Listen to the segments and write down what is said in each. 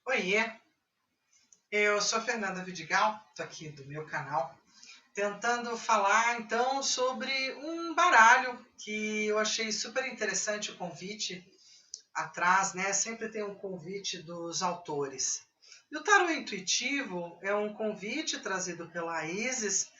Oiê, eu sou a Fernanda Vidigal, estou aqui do meu canal, tentando falar então sobre um baralho que eu achei super interessante o convite atrás, né? Sempre tem um convite dos autores. E o tarô intuitivo é um convite trazido pela Isis,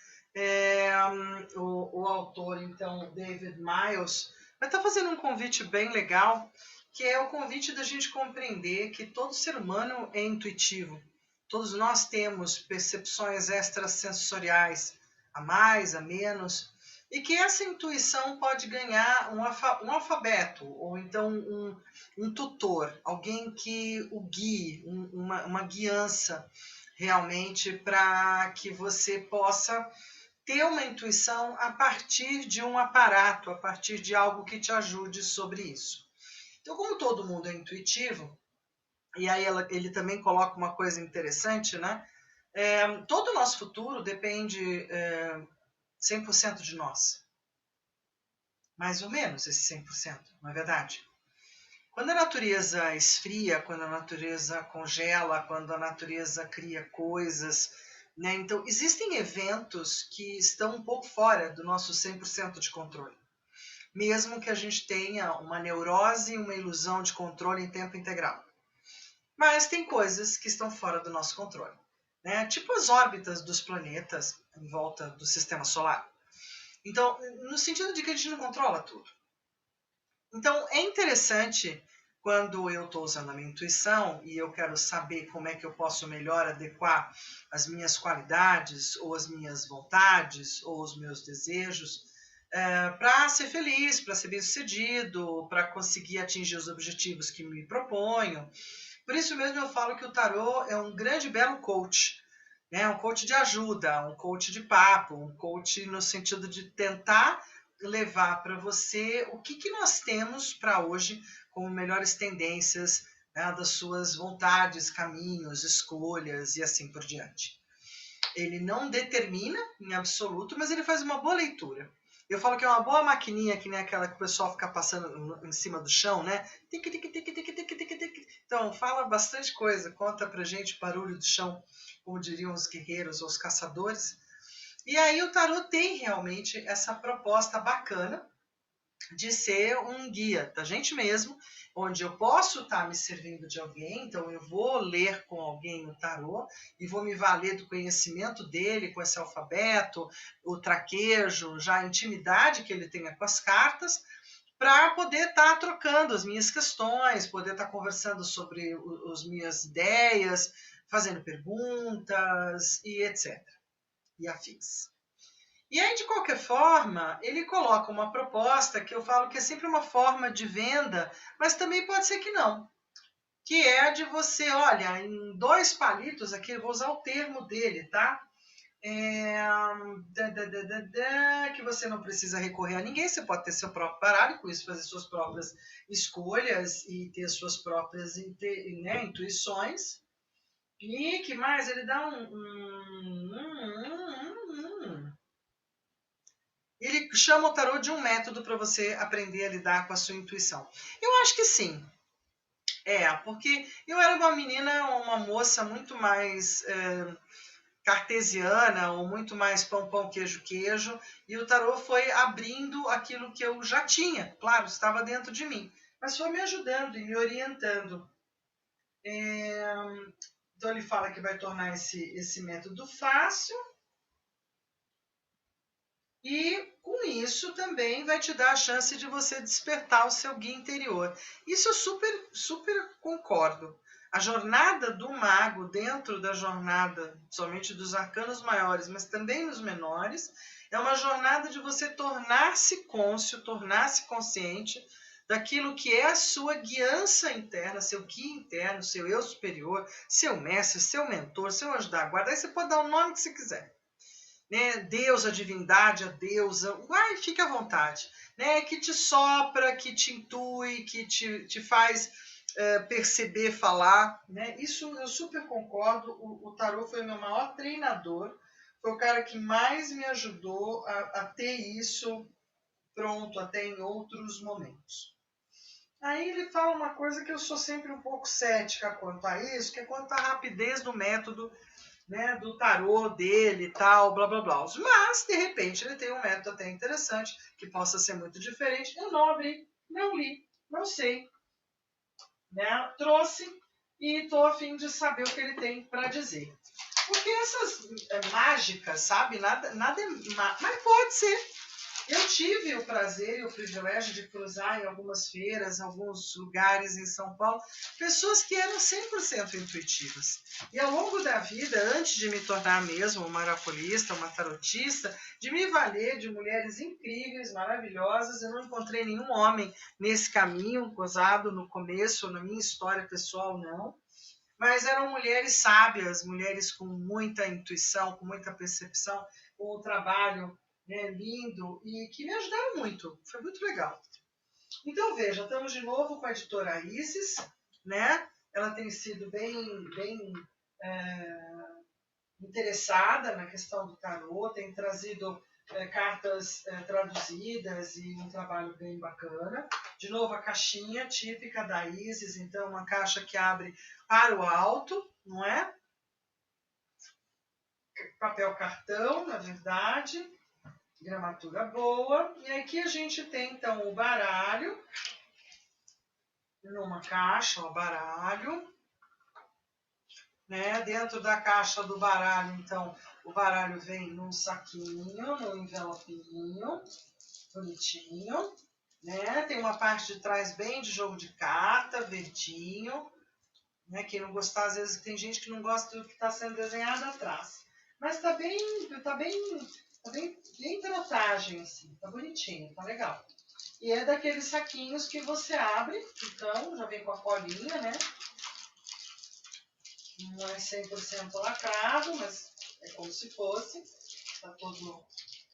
o autor, então, David Miles, vai estar fazendo um convite bem legal, que é o convite da gente compreender que todo ser humano é intuitivo. Todos nós temos percepções extrasensoriais, a mais, a menos, e que essa intuição pode ganhar um alfabeto, ou então um tutor, alguém que o guie, uma guiança realmente para que você possa ter uma intuição a partir de um aparato, a partir de algo que te ajude sobre isso. Então, como todo mundo é intuitivo, e aí ele também coloca uma coisa interessante, né? Todo o nosso futuro depende 100% de nós. Mais ou menos esse 100%, não é verdade? Quando a natureza esfria, quando a natureza congela, quando a natureza cria coisas, né? Então, existem eventos que estão um pouco fora do nosso 100% de controle. Mesmo que a gente tenha uma neurose e uma ilusão de controle em tempo integral. Mas tem coisas que estão fora do nosso controle, né? Tipo as órbitas dos planetas em volta do sistema solar. Então, no sentido de que a gente não controla tudo. Então, é interessante quando eu estou usando a minha intuição e eu quero saber como é que eu posso melhor adequar as minhas qualidades, ou as minhas vontades, ou os meus desejos, para ser feliz, para ser bem-sucedido, para conseguir atingir os objetivos que me proponho. Por isso mesmo eu falo que o tarô é um grande e belo coach, né? Um coach de ajuda, um coach de papo, um coach no sentido de tentar levar para você o que nós temos para hoje como melhores tendências, né, das suas vontades, caminhos, escolhas e assim por diante. Ele não determina em absoluto, mas ele faz uma boa leitura. Eu falo que é uma boa maquininha, que nem aquela que o pessoal fica passando em cima do chão, né? Então, fala bastante coisa, conta pra gente o barulho do chão, como diriam os guerreiros ou os caçadores. E aí o tarô tem realmente essa proposta bacana de ser um guia da gente mesmo, onde eu posso estar me servindo de alguém, então eu vou ler com alguém o tarô e vou me valer do conhecimento dele com esse alfabeto, o traquejo, já a intimidade que ele tenha com as cartas, para poder estar trocando as minhas questões, poder estar conversando sobre as minhas ideias, fazendo perguntas e etc. E afins. E aí, de qualquer forma, ele coloca uma proposta que eu falo que é sempre uma forma de venda, mas também pode ser que não. Que é a de você, olha, em 2 palitos, aqui eu vou usar o termo dele, tá? Que você não precisa recorrer a ninguém, você pode ter seu próprio baralho, com isso fazer suas próprias escolhas e ter suas próprias intuições. E que mais? Ele dá Ele chama o tarô de um método para você aprender a lidar com a sua intuição. Eu acho que sim. Porque eu era uma menina, uma moça muito mais cartesiana, ou muito mais pão, pão, queijo, queijo, e o tarô foi abrindo aquilo que eu já tinha, claro, estava dentro de mim, mas foi me ajudando e me orientando. Então ele fala que vai tornar esse método fácil, e com isso também vai te dar a chance de você despertar o seu guia interior. Isso eu super concordo. A jornada do mago, dentro da jornada somente dos arcanos maiores, mas também nos menores, é uma jornada de você tornar-se cônscio, tornar-se consciente daquilo que é a sua guiança interna, seu guia interno, seu eu superior, seu mestre, seu mentor, seu anjo da guarda. Aí você pode dar o nome que você quiser, né? Deus, a divindade, a deusa, fique à vontade, né? Que te sopra, que te intui, que te faz perceber, falar, né? Isso eu super concordo. O tarô foi o meu maior treinador, foi o cara que mais me ajudou a ter isso pronto até em outros momentos. Aí ele fala uma coisa que eu sou sempre um pouco cética quanto a isso, que é quanto à rapidez do método, né, do tarô dele e tal, blá blá blá. Mas, de repente, ele tem um método até interessante, que possa ser muito diferente. Eu não abri, não li, não sei. Né? Trouxe e estou a fim de saber o que ele tem para dizer. Porque essas mágicas, sabe? Nada é mas pode ser. Eu tive o prazer e o privilégio de cruzar em algumas feiras, em alguns lugares em São Paulo, pessoas que eram 100% intuitivas. E ao longo da vida, antes de me tornar mesmo uma oraculista, uma tarotista, de me valer de mulheres incríveis, maravilhosas, eu não encontrei nenhum homem nesse caminho, gozado no começo, na minha história pessoal, não. Mas eram mulheres sábias, mulheres com muita intuição, com muita percepção, com um trabalho, né, lindo e que me ajudaram muito. Foi muito legal. Então, veja, estamos de novo com a editora Isis, né? Ela tem sido bem interessada na questão do tarô, tem trazido cartas traduzidas e um trabalho bem bacana. De novo, a caixinha típica da Isis, então uma caixa que abre para o alto, não é? Papel cartão, na verdade, gramatura boa. E aqui a gente tem, então, o baralho, numa caixa, o baralho. Né? Dentro da caixa do baralho, então, o baralho vem num saquinho, num envelopinho, bonitinho. Né? Tem uma parte de trás bem de jogo de carta, verdinho. Né? Quem não gostar, às vezes tem gente que não gosta do que está sendo desenhado atrás. Mas está bem trotagem, assim, tá bonitinho, tá legal. E é daqueles saquinhos que você abre, então, já vem com a colinha, né? Não é 100% lacrado, mas é como se fosse. Tá todo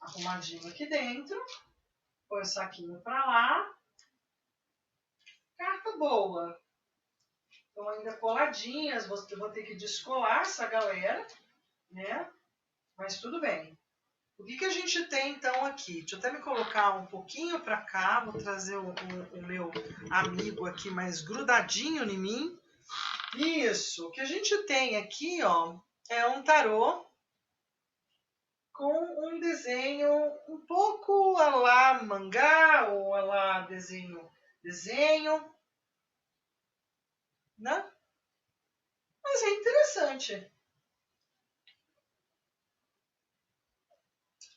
arrumadinho aqui dentro. Põe o saquinho para lá. Carta boa. Estão ainda coladinhas, vou ter que descolar essa galera, né? Mas tudo bem. O que a gente tem então aqui? Deixa eu até me colocar um pouquinho para cá, vou trazer o meu amigo aqui mais grudadinho em mim. Isso, o que a gente tem aqui, ó, é um tarô com um desenho um pouco a lá mangá ou a lá desenho, né? Mas é interessante.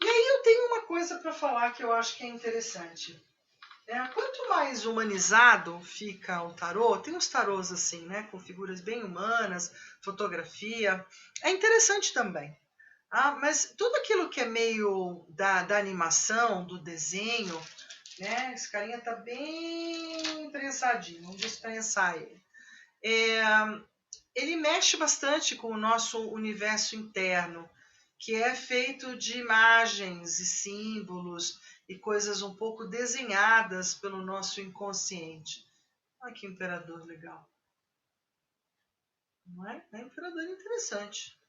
E aí eu tenho uma coisa para falar que eu acho que é interessante. Quanto mais humanizado fica o tarô, tem uns tarôs assim, né, com figuras bem humanas, fotografia, é interessante também. Mas tudo aquilo que é meio da animação, do desenho, né, esse carinha tá bem prensadinho, vamos desprensar ele. Ele mexe bastante com o nosso universo interno, que é feito de imagens e símbolos e coisas um pouco desenhadas pelo nosso inconsciente. Olha que imperador legal. Não é? É um imperador interessante.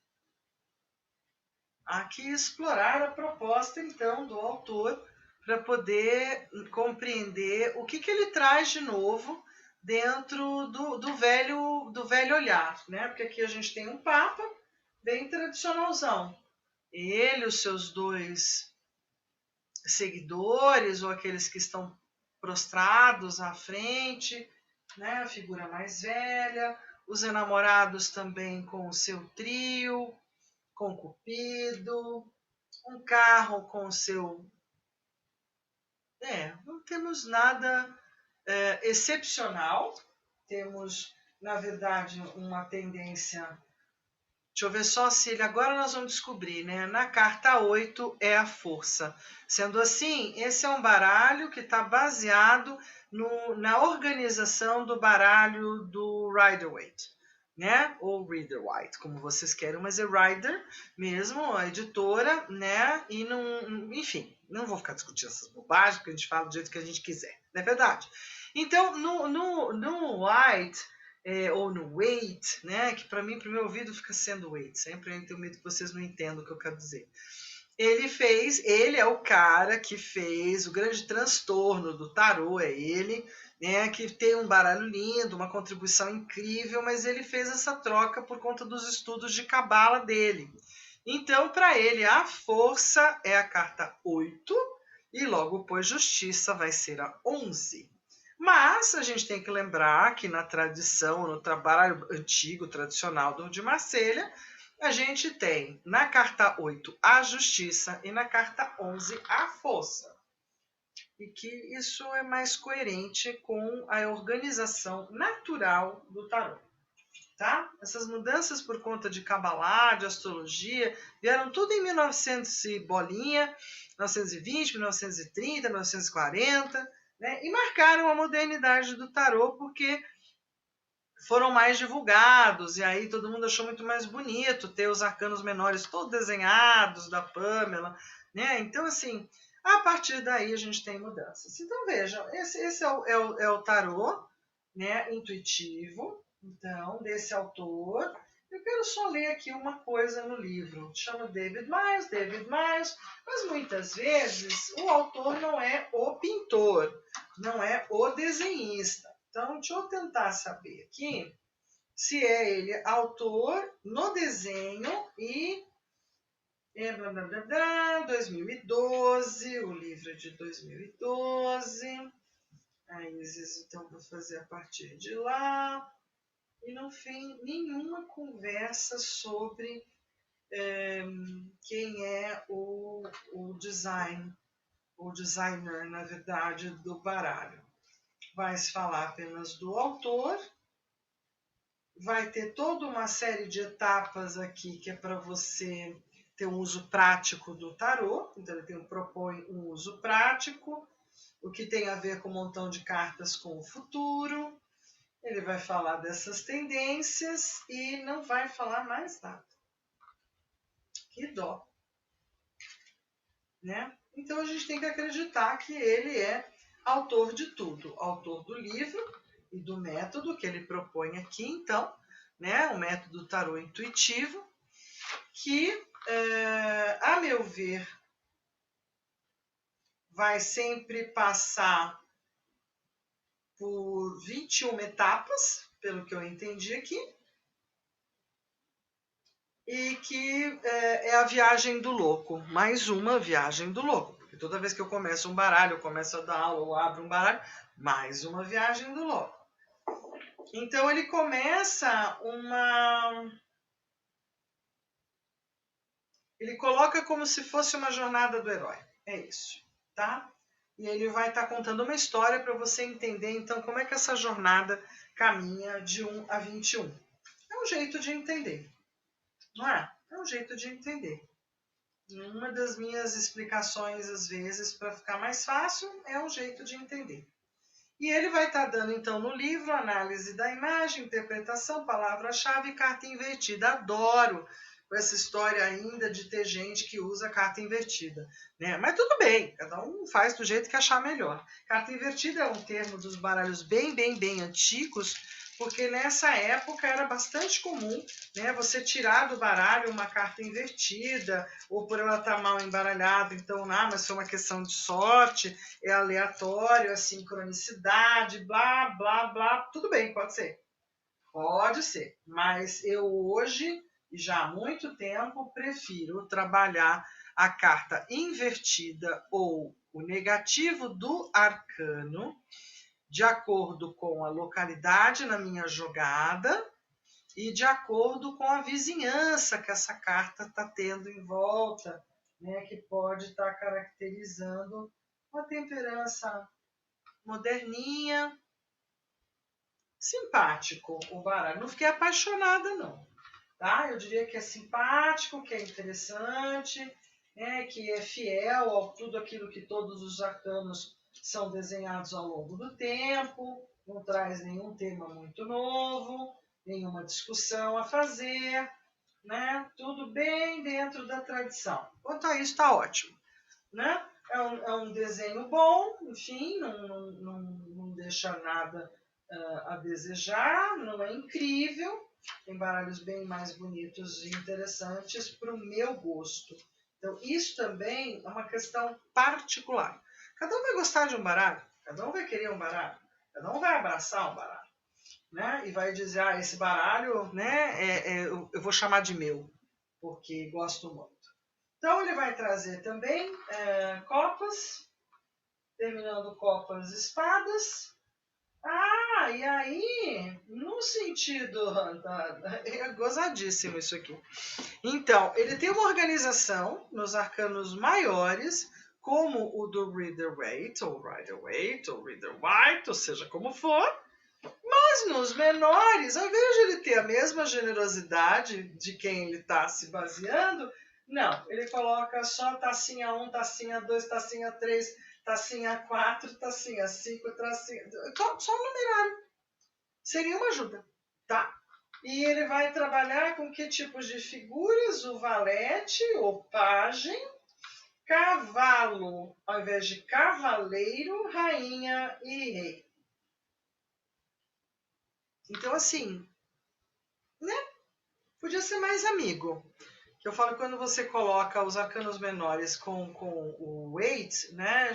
Há que explorar a proposta, então, do autor para poder compreender o que ele traz de novo dentro do velho olhar, né? Porque aqui a gente tem um Papa bem tradicionalzão. Ele, os seus dois seguidores ou aqueles que estão prostrados à frente, né? A figura mais velha, os enamorados também com o seu trio, com Cupido, um carro com o seu... não temos nada excepcional, temos, na verdade, uma tendência... Deixa eu ver só se ele... Agora nós vamos descobrir, né? Na carta 8 é a força. Sendo assim, esse é um baralho que está baseado na organização do baralho do Rider-Waite, né? Ou Reader-Waite, como vocês querem, mas é Rider mesmo, a editora, né? E não, enfim, não vou ficar discutindo essas bobagens, porque a gente fala do jeito que a gente quiser, não é verdade? Então, no White, ou no Waite, né? Que para mim, para o meu ouvido, fica sendo Waite. Sempre eu tenho medo que vocês não entendam o que eu quero dizer. Ele é o cara que fez o grande transtorno do tarô, é ele, né, que tem um baralho lindo, uma contribuição incrível, mas ele fez essa troca por conta dos estudos de cabala dele. Então, para ele, a força é a carta 8 e logo depois justiça vai ser a 11. Mas a gente tem que lembrar que na tradição, no trabalho antigo, tradicional do de Marselha, a gente tem na carta 8 a justiça e na carta 11 a força. E que isso é mais coerente com a organização natural do tarô. Tá? Essas mudanças por conta de Kabbalah, de astrologia, vieram tudo em 1900 e bolinha, 1920, 1930, 1940, né? E marcaram a modernidade do tarô porque foram mais divulgados, e aí todo mundo achou muito mais bonito ter os arcanos menores todos desenhados da Pamela, né? Então, assim, a partir daí a gente tem mudanças. Então, vejam, esse é o tarô, né, intuitivo, então, desse autor. Eu quero só ler aqui uma coisa no livro. Chama David Miles, mas muitas vezes o autor não é o pintor, não é o desenhista. Então, deixa eu tentar saber aqui se é ele autor no desenho e 2012, o livro é de 2012. Aí, então, vou fazer a partir de lá. E não fez nenhuma conversa sobre quem é o designer, na verdade, do baralho. Vai se falar apenas do autor, vai ter toda uma série de etapas aqui que é para você ter um uso prático do tarô. Então ele propõe um uso prático, o que tem a ver com um montão de cartas com o futuro. Ele vai falar dessas tendências e não vai falar mais nada. Que dó, né? Então a gente tem que acreditar que ele é autor de tudo, autor do livro e do método que ele propõe aqui, então, né? O método tarô intuitivo, que, a meu ver, vai sempre passar por 21 etapas, pelo que eu entendi aqui, e que é a viagem do louco, mais uma viagem do louco. Porque toda vez que eu começo um baralho, eu começo a dar aula ou abro um baralho, mais uma viagem do louco. Então ele começa uma... Ele coloca como se fosse uma jornada do herói. É isso, tá? E ele vai estar contando uma história para você entender, então, como é que essa jornada caminha de 1 a 21. É um jeito de entender, não é? É um jeito de entender. Uma das minhas explicações, às vezes, para ficar mais fácil, é um jeito de entender. E ele vai estar dando, então, no livro, análise da imagem, interpretação, palavra-chave e carta invertida. Adoro essa história ainda de ter gente que usa carta invertida, né? Mas tudo bem, cada um faz do jeito que achar melhor. Carta invertida é um termo dos baralhos bem antigos, porque nessa época era bastante comum, né, você tirar do baralho uma carta invertida, ou por ela estar mal embaralhada, então, mas foi uma questão de sorte, é aleatório, é sincronicidade, blá, blá, blá, tudo bem, pode ser. Pode ser, mas eu hoje, e já há muito tempo, prefiro trabalhar a carta invertida ou o negativo do arcano, de acordo com a localidade na minha jogada e de acordo com a vizinhança que essa carta está tendo em volta, né, que pode estar caracterizando uma temperança moderninha, simpático o baralho. Não fiquei apaixonada, não. Tá? Eu diria que é simpático, que é interessante, né, que é fiel a tudo aquilo que todos os arcanos são desenhados ao longo do tempo, não traz nenhum tema muito novo, nenhuma discussão a fazer, né? Tudo bem dentro da tradição. Quanto a isso, está ótimo. Né? É um desenho bom, enfim, não deixa nada a desejar, não é incrível, tem baralhos bem mais bonitos e interessantes para o meu gosto. Então, isso também é uma questão particular. Cada um vai gostar de um baralho, cada um vai querer um baralho. Ela não vai abraçar um baralho, né? E vai dizer, ah, esse baralho, né, eu vou chamar de meu, porque gosto muito. Então ele vai trazer também copas, terminando copas, espadas. Ah, e aí, no sito é gozadíssimo isso aqui. Então, ele tem uma organização nos arcanos maiores, como o do Rider-Waite, ou Rider-Waite, ou Rider-Waite, ou seja, como for. Mas nos menores, ao invés de ele ter a mesma generosidade de quem ele está se baseando, não, ele coloca só tacinha 1, tacinha 2, tacinha 3, tacinha 4, tacinha 5, tacinha... Só um numerário. Seria uma ajuda, tá? E ele vai trabalhar com que tipos de figuras? O valete, o pajem, cavalo, ao invés de cavaleiro, rainha e rei. Então, assim, né? Podia ser mais amigo. Eu falo quando você coloca os arcanos menores com o Waite, né?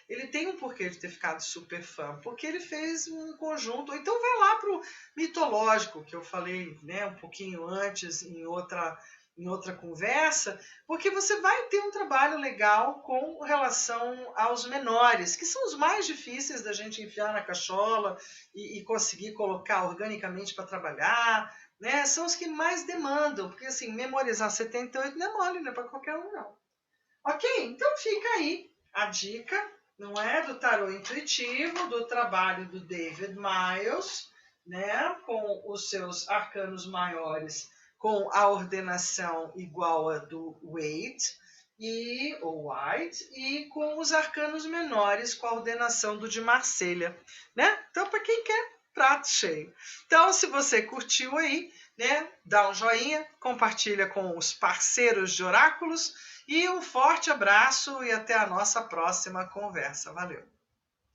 Ele tem um porquê de ter ficado super fã, porque ele fez um conjunto. Então vai lá pro mitológico que eu falei, né? Um pouquinho antes em outra conversa, porque você vai ter um trabalho legal com relação aos menores, que são os mais difíceis da gente enfiar na cachola e conseguir colocar organicamente para trabalhar, né? São os que mais demandam, porque assim, memorizar 78 não é mole, não é para qualquer um, não. Ok? Então fica aí a dica, não é? Do tarô intuitivo, do trabalho do David Miles, né? Com os seus arcanos maiores, com a ordenação igual a do Waite, ou White, e com os arcanos menores, com a ordenação do de Marselha, né? Então, para quem quer, prato cheio. Então, se você curtiu aí, né, dá um joinha, compartilha com os parceiros de oráculos e um forte abraço e até a nossa próxima conversa. Valeu!